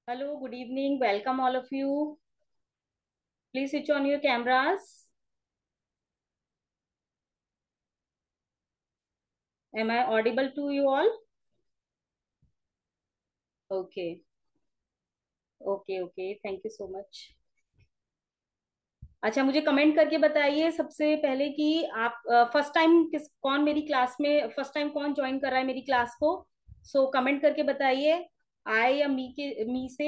Hello, good evening. Welcome all of you. Please switch on your cameras. Am I audible to you all? Okay. Okay, okay. Thank you so much. अच्छा, मुझे comment करके बताइए सबसे पहले कि आप first time कौन मेरी क्लास में फर्स्ट टाइम कौन ज्वाइन कर रहा है मेरी क्लास को। सो कमेंट करके बताइए आई या मी से।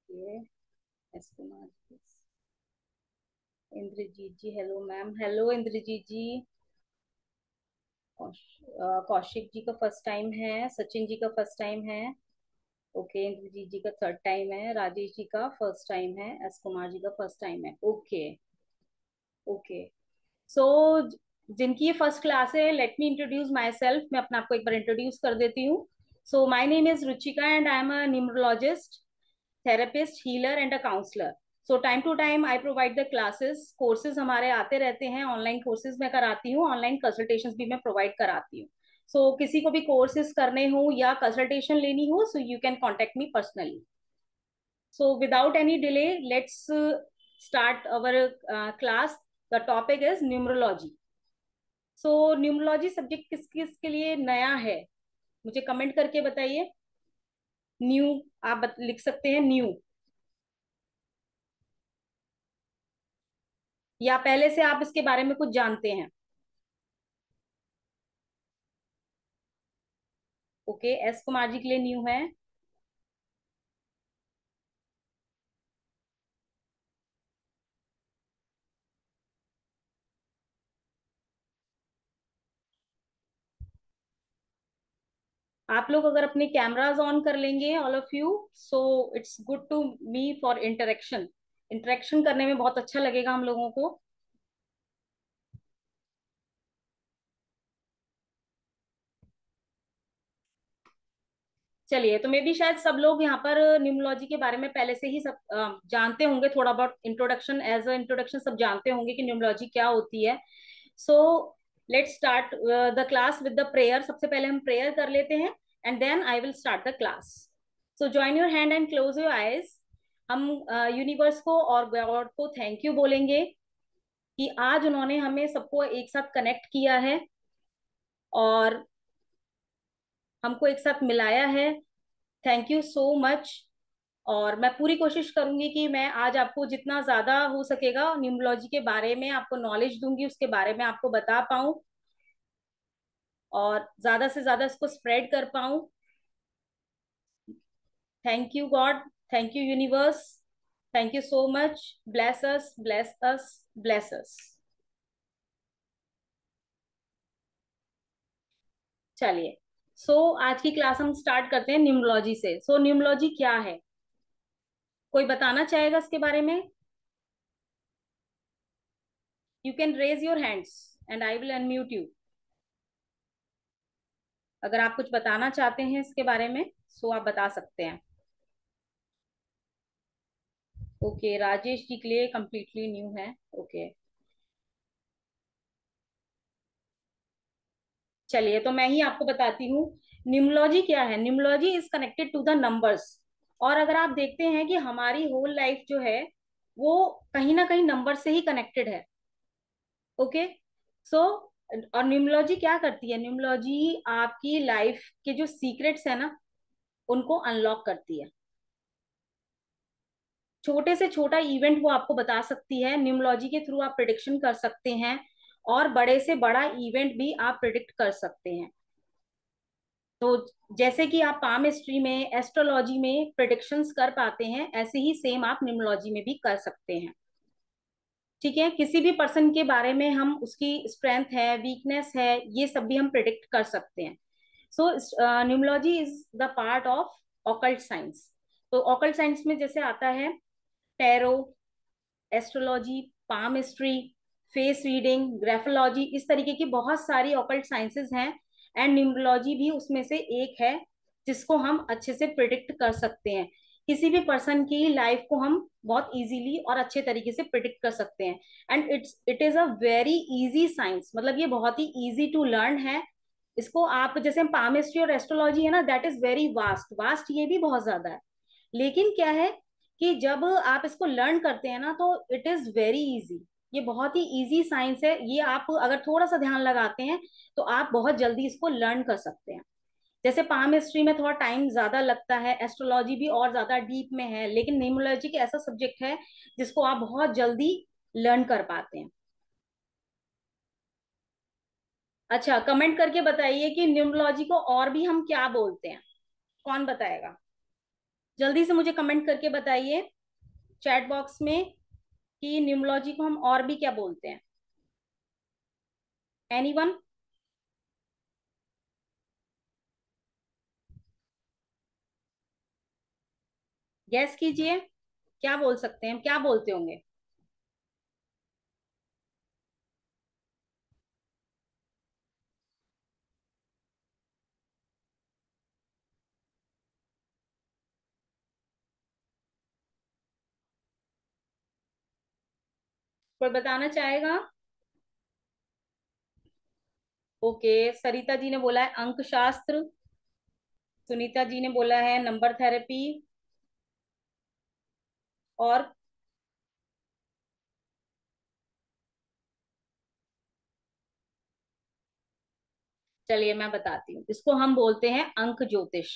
ये एस कुमार जी, इंद्रजीत जी, हेलो मैम। हेलो इंद्रजीत जी। कौशिक जी का फर्स्ट टाइम है, सचिन जी का फर्स्ट टाइम है। ओके, इंद्रजीत जी का थर्ड टाइम है, राजेश जी का फर्स्ट टाइम है, एस कुमार जी का फर्स्ट टाइम है। ओके। ओके। सो जिनकी ये फर्स्ट क्लास है, let me introduce my self. मैं अपने आप को एक बार इंट्रोड्यूस कर देती हूँ। So my name is Ruchika and I am a numerologist, therapist, healer and a counsellor. So time to time I provide the classes. Courses हमारे आते रहते हैं, ऑनलाइन कोर्सेज मैं कराती हूँ, ऑनलाइन कंसल्टेशन भी मैं प्रोवाइड कराती हूँ। सो किसी को भी कोर्सेज करने हो या कंसल्टेशन लेनी हो, सो you can contact me personally. So without any delay, let's start our class. The topic is numerology. So numerology subject किस किस के लिए नया है, मुझे कमेंट करके बताइए। न्यू, आप लिख सकते हैं न्यू, या पहले से आप इसके बारे में कुछ जानते हैं। ओके, एस कुमार जी के लिए न्यू है। आप लोग अगर अपने कैमराज ऑन कर लेंगे all of you, so it's good to me for interaction. Interaction करने में बहुत अच्छा लगेगा हम लोगों को। चलिए, तो मे भी शायद सब लोग यहाँ पर न्यूमरोलॉजी के बारे में पहले से ही सब जानते होंगे। थोड़ा बहुत इंट्रोडक्शन, एज अ इंट्रोडक्शन सब जानते होंगे कि न्यूमरोलॉजी क्या होती है। So let's start the class with the prayer. सबसे पहले हम प्रेयर कर लेते हैं and then I will start the class. So join your hand and close your eyes. हम यूनिवर्स को और गॉड को थैंक यू बोलेंगे कि आज उन्होंने हमें सबको एक साथ कनेक्ट किया है और हमको एक साथ मिलाया है। Thank you so much. और मैं पूरी कोशिश करूंगी कि मैं आज आपको जितना ज्यादा हो सकेगा न्यूमरोलॉजी के बारे में आपको नॉलेज दूंगी, उसके बारे में आपको बता पाऊं और ज्यादा से ज्यादा इसको स्प्रेड कर पाऊं। Thank you God, thank you universe, thank you so much. Bless us, bless us, bless us. चलिए, आज की क्लास हम स्टार्ट करते हैं न्यूमरोलॉजी से। न्यूमरोलॉजी क्या है, कोई बताना चाहेगा इसके बारे में? You can raise your hands and I will unmute you. अगर आप कुछ बताना चाहते हैं इसके बारे में, आप बता सकते हैं। ओके, राजेश जी के लिए कंप्लीटली न्यू है। ओके, चलिए, तो मैं ही आपको बताती हूँ न्यूमरोलॉजी क्या है। Numerology is connected to the numbers. और अगर आप देखते हैं कि हमारी होल लाइफ जो है वो कहीं ना कहीं नंबर से ही कनेक्टेड है। ओके। सो और न्यूमरोलॉजी क्या करती है, न्यूमरोलॉजी आपकी लाइफ के जो सीक्रेट्स है ना, उनको अनलॉक करती है। छोटे से छोटा इवेंट वो आपको बता सकती है, न्यूमरोलॉजी के थ्रू आप प्रिडिक्शन कर सकते हैं। और बड़े से बड़ा इवेंट भी आप प्रिडिक्ट कर सकते हैं। तो जैसे कि आप पामिस्ट्री में, एस्ट्रोलॉजी में प्रिडिक्शंस कर पाते हैं, ऐसे ही सेम आप न्यूमरोलॉजी में भी कर सकते हैं। ठीक है, किसी भी पर्सन के बारे में हम उसकी स्ट्रेंथ है, वीकनेस है, ये सब भी हम प्रिडिक्ट कर सकते हैं। So numerology is the part of occult science. तो ऑकल्ट साइंस में जैसे आता है tarot, astrology, palmistry, face reading, graphology, इस तरीके की बहुत सारी ऑकल्ट साइंसेज हैं एंड न्यूमरोलॉजी भी उसमें से एक है जिसको हम अच्छे से प्रिडिक्ट कर सकते हैं। किसी भी पर्सन की लाइफ को हम बहुत इजीली और अच्छे तरीके से प्रिडिक्ट कर सकते हैं। And it is a very easy science, मतलब ये बहुत ही इजी टू लर्न है। इसको आप जैसे पामिस्ट्री और एस्ट्रोलॉजी है ना, that is very vast vast, ये भी बहुत ज्यादा है। लेकिन क्या है कि जब आप इसको लर्न करते हैं ना तो इट इज वेरी इजी। ये बहुत ही इजी साइंस है, ये आप अगर थोड़ा सा ध्यान लगाते हैं तो आप बहुत जल्दी इसको लर्न कर सकते हैं। जैसे पाम हिस्ट्री में थोड़ा टाइम ज्यादा लगता है, एस्ट्रोलॉजी भी और ज्यादा डीप में है, लेकिन न्यूमरोलॉजी एक ऐसा सब्जेक्ट है जिसको आप बहुत जल्दी लर्न कर पाते हैं। अच्छा, कमेंट करके बताइए कि न्यूमरोलॉजी को और भी हम क्या बोलते हैं। कौन बताएगा? जल्दी से मुझे कमेंट करके बताइए चैट बॉक्स में कि न्यूमरोलॉजी को हम और भी क्या बोलते हैं। एनीवन? गैस कीजिए, क्या बोल सकते हैं, क्या बोलते होंगे। कोई बताना चाहेगा? ओके, सरिता जी ने बोला है अंक शास्त्र। सुनीता जी ने बोला है नंबर थेरेपी। और चलिए मैं बताती हूँ, इसको हम बोलते हैं अंक ज्योतिष।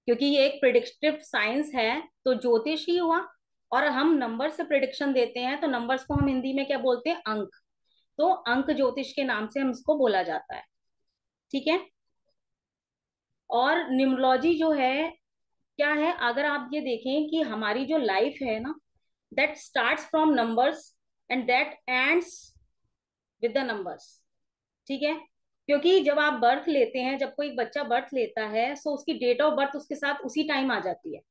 क्योंकि ये एक प्रिडिक्टिव साइंस है, तो ज्योतिष ही हुआ। और हम नंबर से प्रिडिक्शन देते हैं, तो नंबर्स को हम हिंदी में क्या बोलते हैं? अंक। तो अंक ज्योतिष के नाम से हम इसको बोला जाता है। ठीक है। और न्यूमरोलॉजी जो है क्या है, अगर आप ये देखें कि हमारी जो लाइफ है ना, that starts from numbers and that ends with the numbers. ठीक है। क्योंकि जब आप बर्थ लेते हैं, जब कोई बच्चा बर्थ लेता है, सो उसकी डेट ऑफ बर्थ उसके साथ उसी टाइम आ जाती है।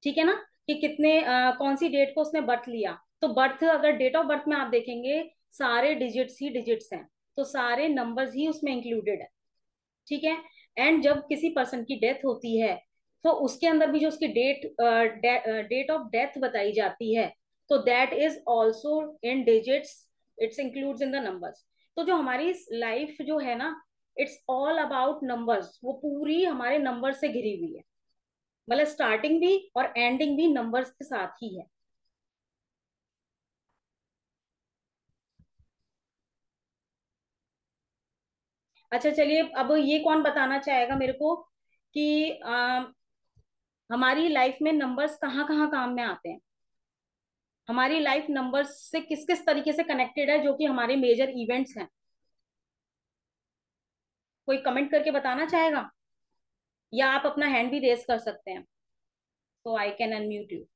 ठीक है ना, कि कितने कौन सी डेट को उसने बर्थ लिया। तो बर्थ, अगर डेट ऑफ बर्थ में आप देखेंगे, सारे डिजिट्स ही डिजिट्स हैं, तो सारे नंबर्स ही उसमें इंक्लूडेड है। ठीक है। एंड जब किसी पर्सन की डेथ होती है, तो उसके अंदर भी जो उसकी डेट ऑफ डेथ बताई जाती है, तो that is also in digits, it's includes in the numbers. तो जो हमारी लाइफ जो है ना, इट्स ऑल अबाउट नंबर्स, वो पूरी हमारे नंबर से घिरी हुई है। मतलब स्टार्टिंग भी और एंडिंग भी नंबर्स के साथ ही है। अच्छा चलिए, अब ये कौन बताना चाहेगा मेरे को कि हमारी लाइफ में नंबर्स कहाँ कहाँ काम में आते हैं। हमारी लाइफ नंबर्स से किस किस तरीके से कनेक्टेड है, जो कि हमारे मेजर इवेंट्स हैं। कोई कमेंट करके बताना चाहेगा, या आप अपना हैंड भी रेस कर सकते हैं, तो आई कैन अनम्यूट यू।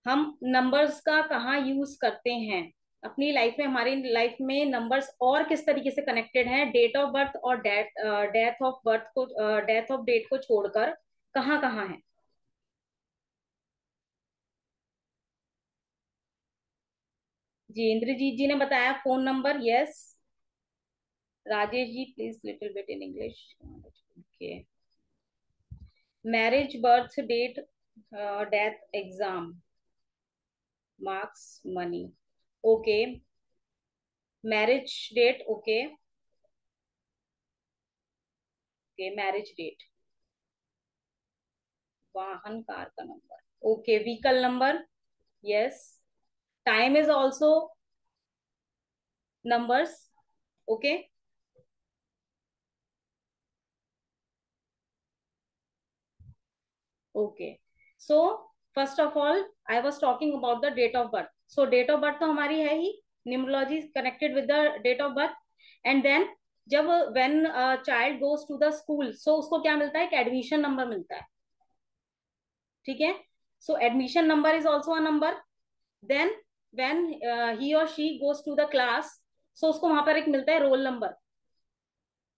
हम नंबर्स का कहाँ यूज करते हैं अपनी लाइफ में? हमारी लाइफ में नंबर्स और किस तरीके से कनेक्टेड हैं, डेट ऑफ बर्थ और डेथ ऑफ बर्थ को, डेथ ऑफ डेट को छोड़कर कहाँ कहाँ है? जी, इंद्रजीत जी ने बताया phone number, yes. Rajesh ji please little bit in English. Okay. Marriage, birth date, death, exam, marks, money. Okay. Marriage date, okay. Okay, marriage date. वाहन, कार का number, okay. Vehicle number, yes. Time is also numbers, okay. Okay. So first of all I was talking about the date of birth. So date of birth तो हमारी है ही, numerology connected with the date of birth. And then जब when child goes to the school, so उसको क्या मिलता है? एक एडमिशन नंबर मिलता है। ठीक है। So admission number is also a number. Then when he और she goes to the class, so उसको वहां पर एक मिलता है रोल नंबर।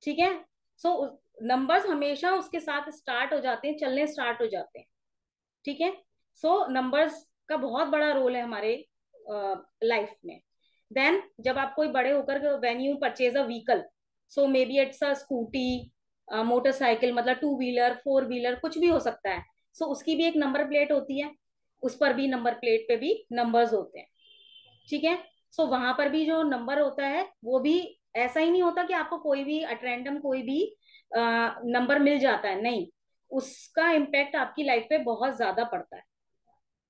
ठीक है। सो नंबर्स हमेशा उसके साथ स्टार्ट हो जाते हैं, चलने स्टार्ट हो जाते हैं, ठीक है। सो नंबर्स का बहुत बड़ा रोल है हमारे लाइफ में। देन जब आप कोई बड़े होकर when you purchase a vehicle, so may be it's a scooty, motorcycle, मतलब टू व्हीलर, फोर व्हीलर, कुछ भी हो सकता है। सो उसकी भी एक नंबर प्लेट होती है, उस पर भी नंबर प्लेट पे भी नंबर्स होते हैं, ठीक है। सो वहां पर भी जो नंबर होता है वो भी ऐसा ही नहीं होता कि आपको कोई भी एट रैंडम कोई भी नंबर मिल जाता है, नहीं। उसका इम्पैक्ट आपकी लाइफ पे बहुत ज्यादा पड़ता है।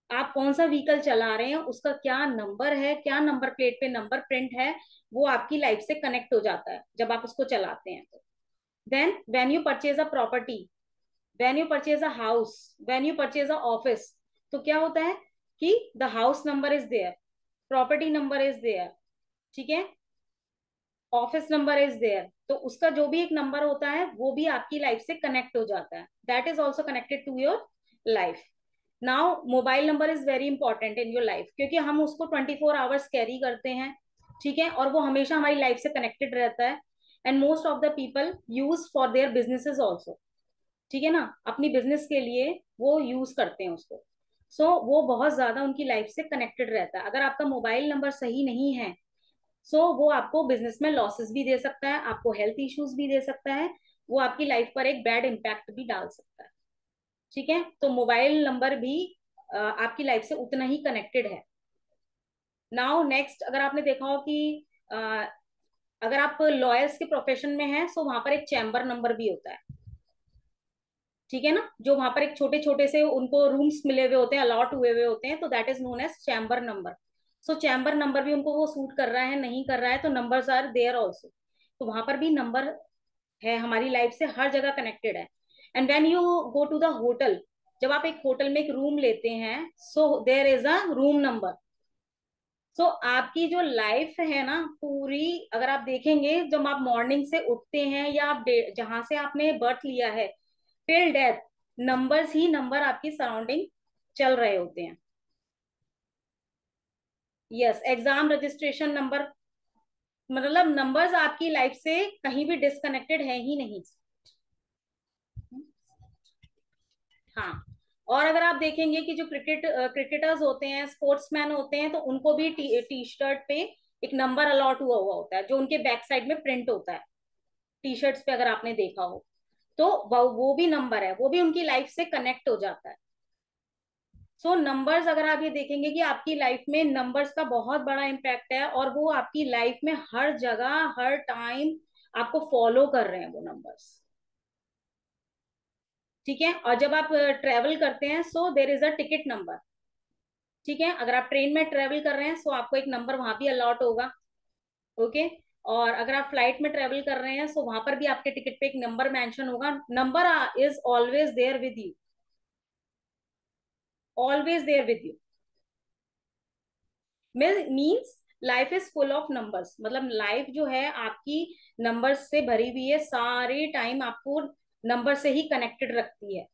आप कौन सा व्हीकल चला रहे हैं, उसका क्या नंबर है, क्या नंबर प्लेट पे नंबर प्रिंट है, वो आपकी लाइफ से कनेक्ट हो जाता है जब आप उसको चलाते हैं तो। Then when you purchase a property, when you purchase a house, when you purchase a office, तो क्या होता है कि the house number is there, property number is there, ठीक है, ऑफिस नंबर इज देयर, तो उसका जो भी एक नंबर होता है वो भी आपकी लाइफ से कनेक्ट हो जाता है, that is also connected to your life. Now mobile number is very important in your life, क्योंकि हम उसको 24 आवर्स कैरी करते हैं, ठीक है, और वो हमेशा हमारी लाइफ से कनेक्टेड रहता है। And most of the people use for their businesses also, ठीक है ना, अपनी बिजनेस के लिए वो यूज करते हैं उसको। वो बहुत ज्यादा उनकी लाइफ से कनेक्टेड रहता है। अगर आपका मोबाइल नंबर सही नहीं है, वो आपको बिजनेस में लॉसेस भी दे सकता है, आपको हेल्थ इश्यूज भी दे सकता है, वो आपकी लाइफ पर एक बैड इम्पैक्ट भी डाल सकता है, ठीक है। तो मोबाइल नंबर भी आपकी लाइफ से उतना ही कनेक्टेड है। नाउ नेक्स्ट, अगर आपने देखा हो कि अ, अगर आप लॉयर्स के प्रोफेशन में हैं, वहां पर एक चैम्बर नंबर भी होता है, ठीक है ना, जो वहां पर एक छोटे छोटे से उनको रूम्स मिले हुए होते हैं, अलॉट हुए हुए होते हैं, तो that is known as chamber number. Chamber number भी उनको वो सूट कर रहा है नहीं कर रहा है, तो नंबर्स आर देयर ऑल्सो। तो वहां पर भी नंबर है, हमारी लाइफ से हर जगह कनेक्टेड है। And when you go to the hotel, जब आप एक होटल में एक रूम लेते हैं, there is a room number. आपकी जो लाइफ है ना पूरी, अगर आप देखेंगे, जब आप मॉर्निंग से उठते हैं या आप जहां से आपने बर्थ लिया है टिल डेथ, नंबर्स ही नंबर आपकी सराउंडिंग चल रहे होते हैं। यस, एग्जाम रजिस्ट्रेशन नंबर, मतलब नंबर्स आपकी लाइफ से कहीं भी डिस्कनेक्टेड है ही नहीं। हाँ, और अगर आप देखेंगे कि जो क्रिकेटर्स होते हैं, स्पोर्ट्समैन होते हैं, तो उनको भी टी शर्ट पे एक नंबर अलॉट हुआ हुआ होता है, जो उनके बैक साइड में प्रिंट होता है टी शर्ट्स पे, अगर आपने देखा हो तो वो भी नंबर है, वो भी उनकी लाइफ से कनेक्ट हो जाता है। नंबर्स, अगर आप ये देखेंगे कि आपकी लाइफ में नंबर्स का बहुत बड़ा इम्पैक्ट है, और वो आपकी लाइफ में हर जगह हर टाइम आपको फॉलो कर रहे हैं वो नंबर्स, ठीक है। और जब आप ट्रेवल करते हैं, देर इज अ टिकट नंबर, ठीक है। अगर आप ट्रेन में ट्रेवल कर रहे हैं, आपको एक नंबर वहां भी अलॉट होगा, ओके। और अगर आप फ्लाइट में ट्रेवल कर रहे हैं, वहां पर भी आपके टिकट पे एक नंबर मेंशन होगा। Number is always there with you, always there with you, means life is full of numbers, मतलब लाइफ जो है आपकी नंबर्स से भरी हुई है, सारे टाइम आपको नंबर से ही कनेक्टेड रखती है,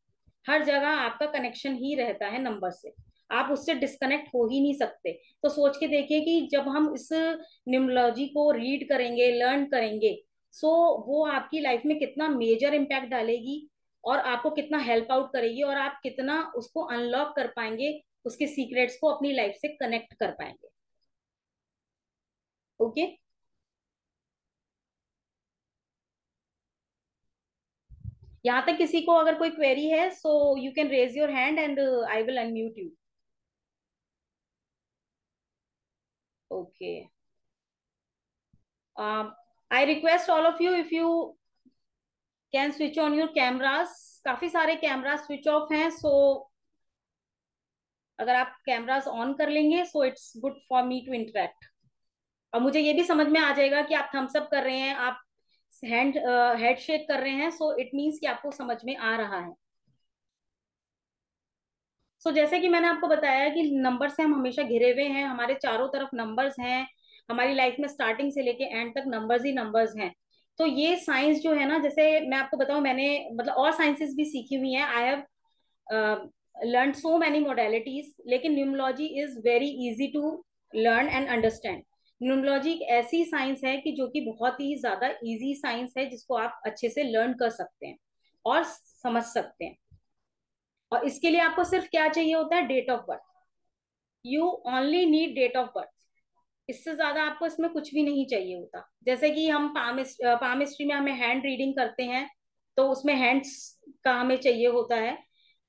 हर जगह आपका कनेक्शन ही रहता है नंबर से, आप उससे डिस्कनेक्ट हो ही नहीं सकते। तो सोच के देखिए कि जब हम इस न्यूमरोलॉजी को रीड करेंगे, लर्न करेंगे, वो आपकी लाइफ में कितना मेजर इम्पैक्ट डालेगी, और आपको कितना हेल्प आउट करेगी, और आप कितना उसको अनलॉक कर पाएंगे, उसके सीक्रेट्स को अपनी लाइफ से कनेक्ट कर पाएंगे, ओके। यहाँ तक किसी को अगर कोई क्वेरी है, you can raise your hand and I will unmute you, okay. I request all of you, if you can switch on your cameras, काफी सारे कैमरा स्विच ऑफ हैं, अगर आप कैमरास ऑन कर लेंगे, it's good for me to interact, और मुझे ये भी समझ में आ जाएगा कि आप थम्स अप कर रहे हैं, आप हेड शेक कर रहे हैं, इट मीन्स कि आपको समझ में आ रहा है। जैसे कि मैंने आपको बताया कि नंबर से हम हमेशा घिरे हुए हैं, हमारे चारों तरफ नंबर्स हैं, हमारी लाइफ में स्टार्टिंग से लेके एंड तक नंबर्स ही नंबर्स हैं। ये साइंस जो है ना, जैसे मैं आपको बताऊं, मैंने मतलब और साइंसेस भी सीखी हुई हैं, I have learn so many modalities, लेकिन numerology is very easy to learn and understand. Numerology एक ऐसी साइंस है कि जो कि बहुत ही ज्यादा इजी साइंस है, जिसको आप अच्छे से लर्न कर सकते हैं और समझ सकते हैं। और इसके लिए आपको सिर्फ क्या चाहिए होता है? Date of birth. You only need date of birth. इससे ज्यादा आपको इसमें कुछ भी नहीं चाहिए होता। जैसे कि हम पामिस्ट्री में हमें हैंड रीडिंग करते हैं, तो उसमें हैंड्स का हमें चाहिए होता है,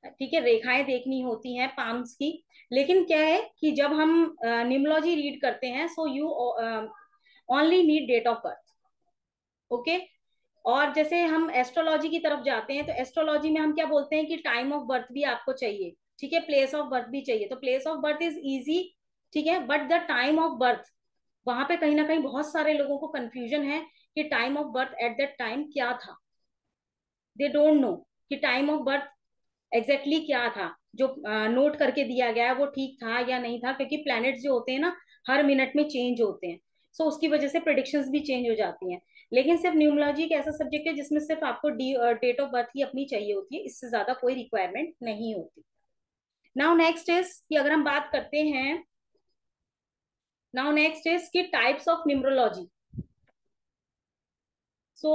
ठीक है, रेखाएं देखनी होती हैं पाम्स की। लेकिन क्या है कि जब हम न्यूमरोलॉजी रीड करते हैं, so you only need date of birth. Okay. और जैसे हम एस्ट्रोलॉजी की तरफ जाते हैं, तो एस्ट्रोलॉजी में हम क्या बोलते हैं कि टाइम ऑफ बर्थ भी आपको चाहिए, ठीक है, प्लेस ऑफ बर्थ भी चाहिए। तो place of birth is easy, ठीक है, but the time of birth, वहां पे कहीं ना कहीं बहुत सारे लोगों को कंफ्यूजन है कि time of birth at that time क्या था। दे डोंट नो कि टाइम ऑफ बर्थ एग्जैक्टली क्या था। जो नोट करके दिया गया है वो ठीक था या नहीं था, क्योंकि प्लैनेट्स जो होते हैं ना, हर मिनट में चेंज होते हैं। सो उसकी वजह से प्रिडिक्शंस भी चेंज हो जाती हैं। लेकिन सिर्फ न्यूमरोलॉजी एक ऐसा सब्जेक्ट है जिसमें सिर्फ आपको डेट ऑफ बर्थ ही अपनी चाहिए होती है, इससे ज्यादा कोई रिक्वायरमेंट नहीं होती। नाउ नेक्स्ट इज कि अगर हम बात करते हैं, नाउ नेक्स्ट इज कि types of numerology. So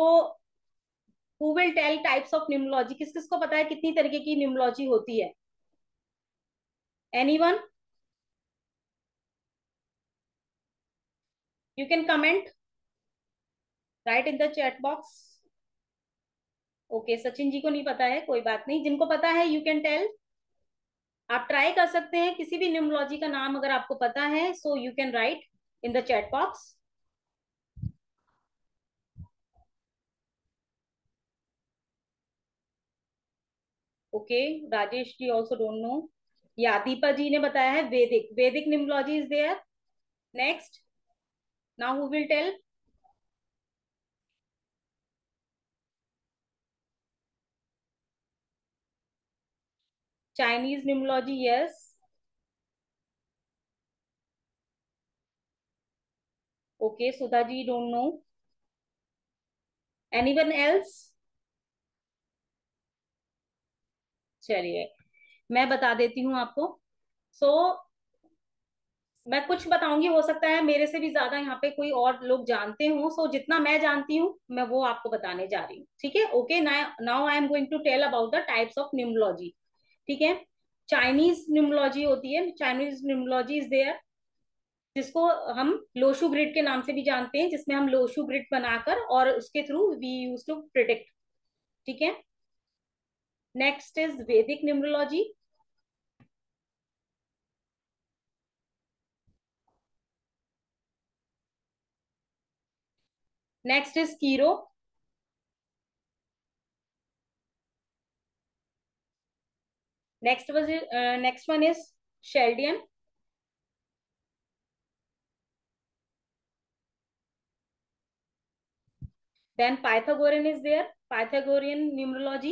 who will tell types of numerology? किस किस को पता है कितनी तरीके की न्यूमरोलॉजी होती है? Anyone? You can comment, write in the chat box. Okay, Sachin ji को नहीं पता है, कोई बात नहीं। जिनको पता है यू कैन टेल। आप ट्राई कर सकते हैं, किसी भी न्यूमरोलॉजी का नाम अगर आपको पता है, so you can write in the chat box. Okay, Rajesh ji also don't know. या दीपा जी ने बताया है Vedic, Vedic numerology is there. Next, now who will tell? Chinese numerology, yes. Okay, Sudha ji don't know. Anyone else? चलिए, मैं बता देती हूँ आपको। सो मैं कुछ बताऊंगी, हो सकता है मेरे से भी ज्यादा यहाँ पे कोई और लोग जानते हो। सो जितना मैं जानती हूँ मैं वो आपको बताने जा रही हूँ, ठीक है। Okay, now I am going to tell about the types of numerology, ठीक है। चाइनीज न्यूमरोलॉजी होती है, चाइनीज न्यूमरोलॉजी इज देयर, जिसको हम लोशु ग्रिड के नाम से भी जानते हैं, जिसमें हम लोशु ग्रिड बनाकर और उसके through we use to predict, ठीक है। Next is Vedic numerology. Next is Cheiro. Next one is Chaldean. Then Pythagorean is there, Pythagorean numerology.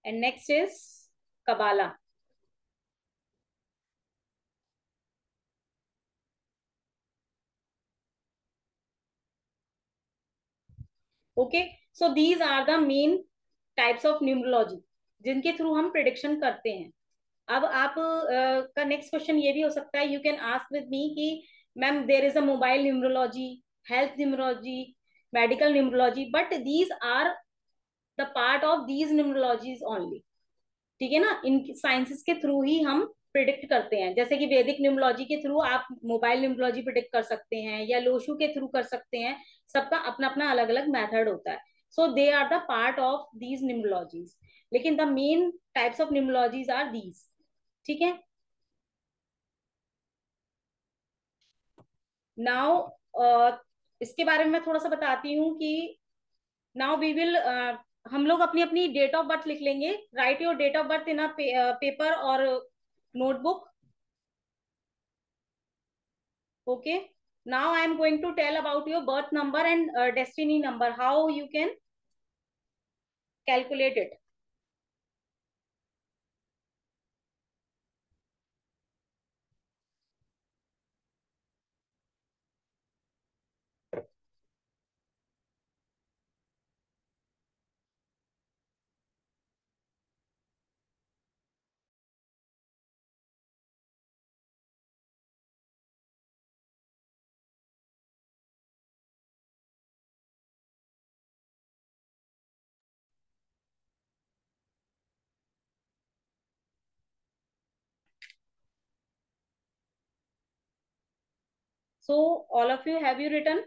And next is Kabbalah. Okay, so these are the main types of numerology जिनके through हम prediction करते हैं। अब आप का next question ये भी हो सकता है, you can ask with me कि ma'am there is a mobile numerology, health numerology, medical numerology, but these are the part of these numerologies only, ठीक है ना। इन साइंसेस के थ्रू ही हम प्रिडिक्ट करते हैं। जैसे कि वैदिक न्यूमरोलॉजी के थ्रू आप मोबाइल न्यूमरोलॉजी प्रिडिक्ट कर सकते हैं, या लोशु के थ्रू कर सकते हैं। सबका अपना अपना अलग अलग मेथड होता है। So they are the part of these numerologies, लेकिन the main types of numerologies are these, ठीक है। नाउ इसके बारे में मैं थोड़ा सा बताती हूँ कि नाउ वी विल, हम लोग अपनी अपनी डेट ऑफ बर्थ लिख लेंगे। Write your date of birth in a paper और notebook. Okay. Now I am going to tell about your birth number and destiny number, how you can calculate it. So all of you have you written?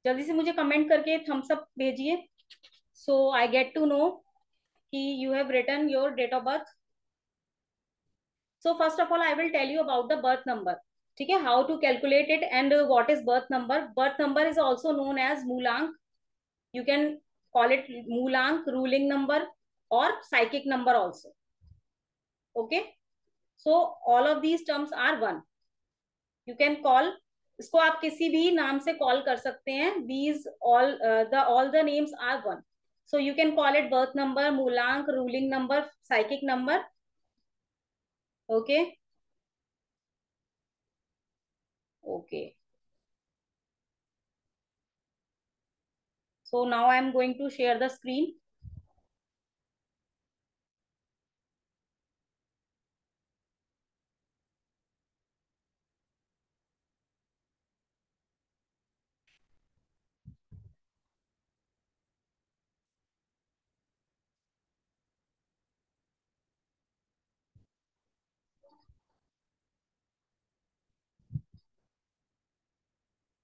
जल्दी से मुझे comment करके thumbs up भेजिए, so I get to know कि you have written your date of birth. So first of all I will tell you about the birth number. ठीक है, how to calculate it and what is birth number. Birth number is also known as मूलांक. You can call it Moolank, ruling number, or psychic number also. Okay, so all of these terms are one. You can call, इसको आप किसी भी नाम से call कर सकते हैं. These all the names are one. So you can call it birth number, Moolank, ruling number, psychic number. Okay. Okay, so now I am going to share the screen.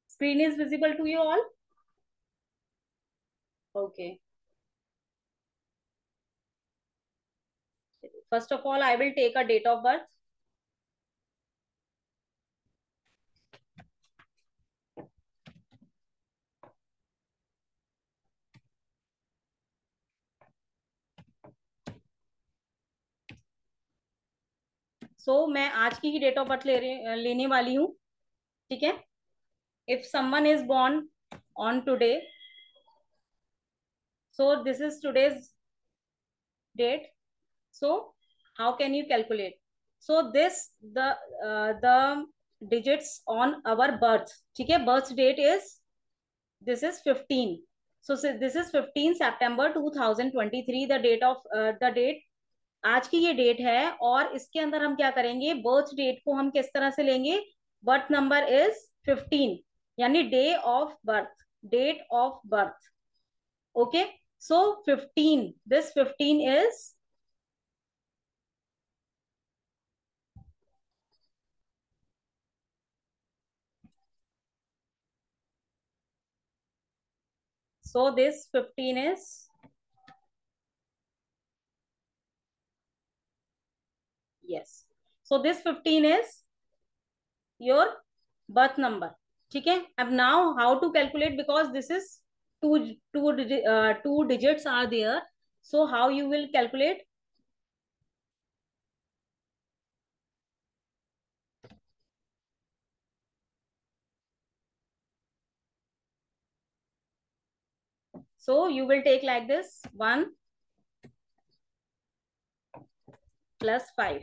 Screen is visible to you all? Okay, first of all I will take a date of birth. So मैं आज की ही date of birth लेने वाली हूँ. ठीक है, if someone is born on today, so this is today's date. So how can you calculate? So this the digits on our birth. ठीक है, birth date is, this is 15. So this is 15 September 2023, the date of the date. आज की ये date है, और इसके अंदर हम क्या करेंगे, बर्थ डेट को हम किस तरह से लेंगे. बर्थ नंबर इज 15, यानी day of birth, date of birth. Okay, so 15, this 15 is, so this 15 is, yes, so this 15 is your birth number. ठीक है, अब now how to calculate, because this is two digits are there, so how you will calculate? So you will take like this, 1 plus 5,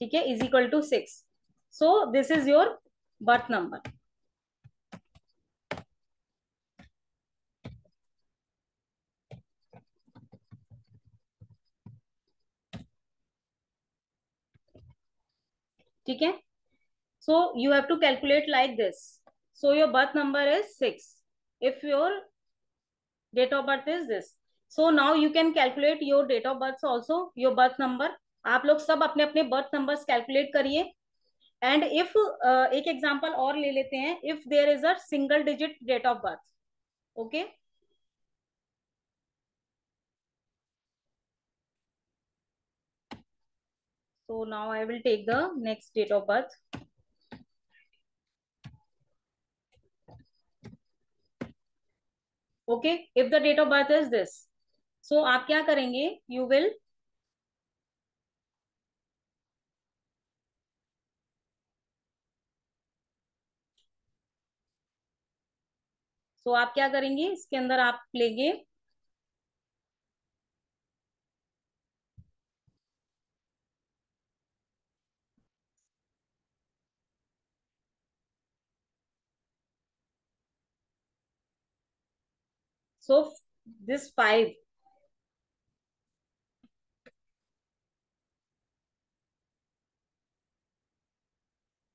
ठीक है, is equal to 6. So this is your birth number. ठीक है, so you have to calculate like this. So your birth number is 6. If your date of birth is this, so now you can calculate your date of birth also, your birth number. आप लोग सब अपने अपने birth numbers calculate करिए. And if एक example और ले लेते हैं, if there is a single digit date of birth. Okay, so now I will take the next date of birth. Okay, if the date of birth is this, so आप क्या करेंगे, you will, so आप क्या करेंगे, इसके अंदर आप लेंगे, so this 5,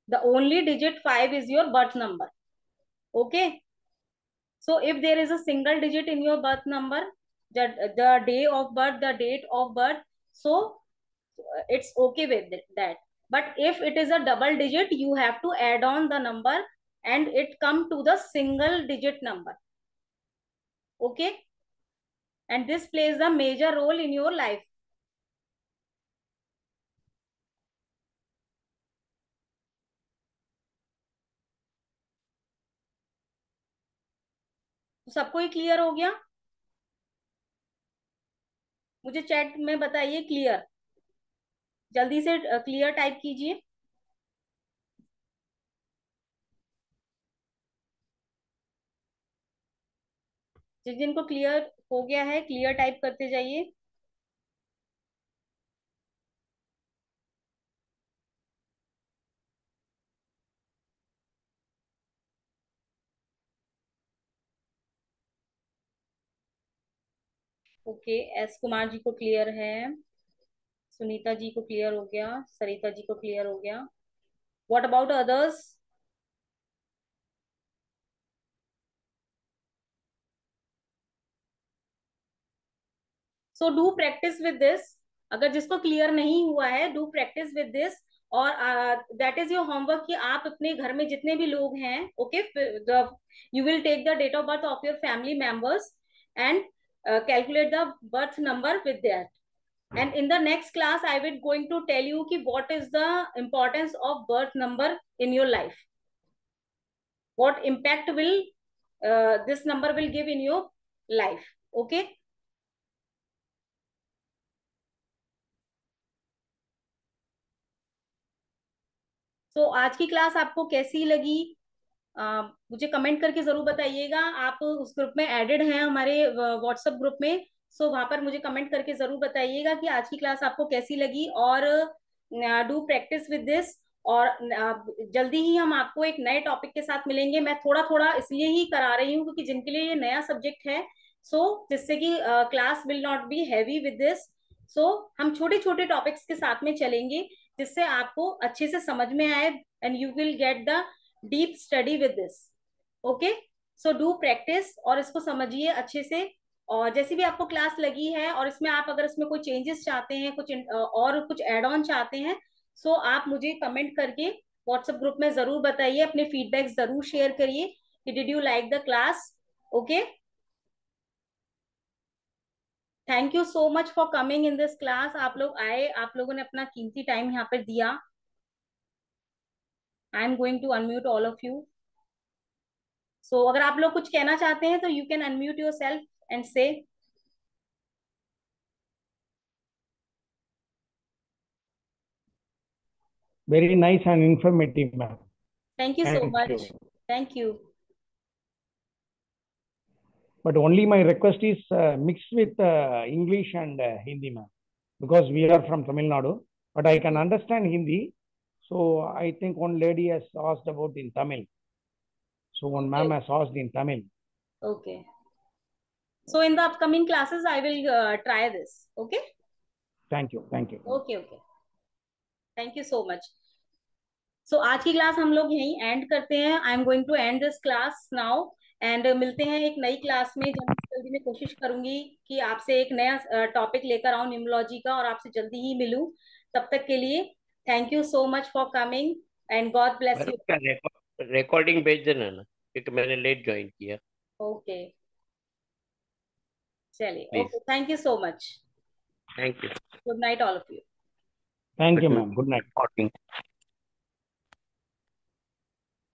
the only digit 5 is your birth number. Okay, so if there is a single digit in your birth number, the day of birth, the date of birth, so it's okay with that. But if it is a double digit, you have to add on the number and it come to the single digit number. Okay, and this plays a major role in your life. तो सबको ही clear हो गया? मुझे chat में बताइए clear, जल्दी से clear type कीजिए। जिन जिनको क्लियर हो गया है क्लियर टाइप करते जाइए। ओके, एस कुमार जी को क्लियर है, सुनीता जी को क्लियर हो गया, सरिता जी को क्लियर हो गया। What about others? So do practice with this. अगर जिसको क्लियर नहीं हुआ है, डू प्रैक्टिस विद दिस। और दैट इज योर होमवर्क कि आप अपने घर में जितने भी लोग हैं, okay, you will take the date of birth of your family members and calculate the birth number with that. And in the next class I will going to tell you ki what is the importance of birth number in your life, what impact will this number will give in your life. Okay, so आज की class आपको कैसी लगी? मुझे comment करके जरूर बताइएगा। आप उस ग्रुप में एडेड हैं हमारे व्हाट्सएप ग्रुप में, सो वहां पर मुझे कमेंट करके जरूर बताइएगा कि आज की क्लास आपको कैसी लगी। और डू प्रैक्टिस विद दिस। और जल्दी ही हम आपको एक नए टॉपिक के साथ मिलेंगे। मैं थोड़ा थोड़ा इसलिए ही करा रही हूँ क्योंकि जिनके लिए ये नया सब्जेक्ट है, सो जिससे कि class will not be heavy with this. So हम छोटे छोटे टॉपिक्स के साथ में चलेंगे जिससे आपको अच्छे से समझ में आए and you will get the deep study with this. Okay, so do practice और इसको समझिए अच्छे से। और जैसी भी आपको क्लास लगी है और इसमें आप अगर इसमें कोई चेंजेस चाहते हैं, कुछ और कुछ एड ऑन चाहते हैं, सो आप मुझे कमेंट करके व्हाट्सएप ग्रुप में जरूर बताइए, अपने फीडबैक जरूर शेयर करिए कि did you like the class. Okay, thank you so much for coming in this class. आप लोग आए, आप लोगों ने अपना कीमती टाइम यहाँ पर दिया। I am going to unmute all of you. So अगर आप लोग कुछ कहना चाहते हैं तो you can unmute yourself and say. Very nice and informative, ma'am. Thank you so Thank much. you. Thank you. But only my request is mixed with English and Hindi, ma'am, because we are from Tamil Nadu. But I can understand Hindi. So I think one lady has asked about in Tamil. So one ma'am has asked in Tamil. Okay, so in the upcoming classes I will try this. Okay, Thank you. Thank you. Okay, okay, thank you so much. So आज की class हम लोग यहीं end करते हैं। I am going to end this class now and मिलते हैं एक नई क्लास में। जल्दी जल्दी मैं कोशिश करूंगी कि आपसे एक नया टॉपिक लेकर आऊं न्यूमरोलॉजी का और आपसे जल्दी ही मिलूं। तब तक के लिए thank you so much for coming and God bless madam you. का रिकॉर्डिंग भेज देना ना, क्योंकि मैंने लेट ज्वाइन किया। ओके, चलिए, please. Okay, thank you so much. Thank you. Good night all of you. Thank you, good ma'am. Good night. Recording.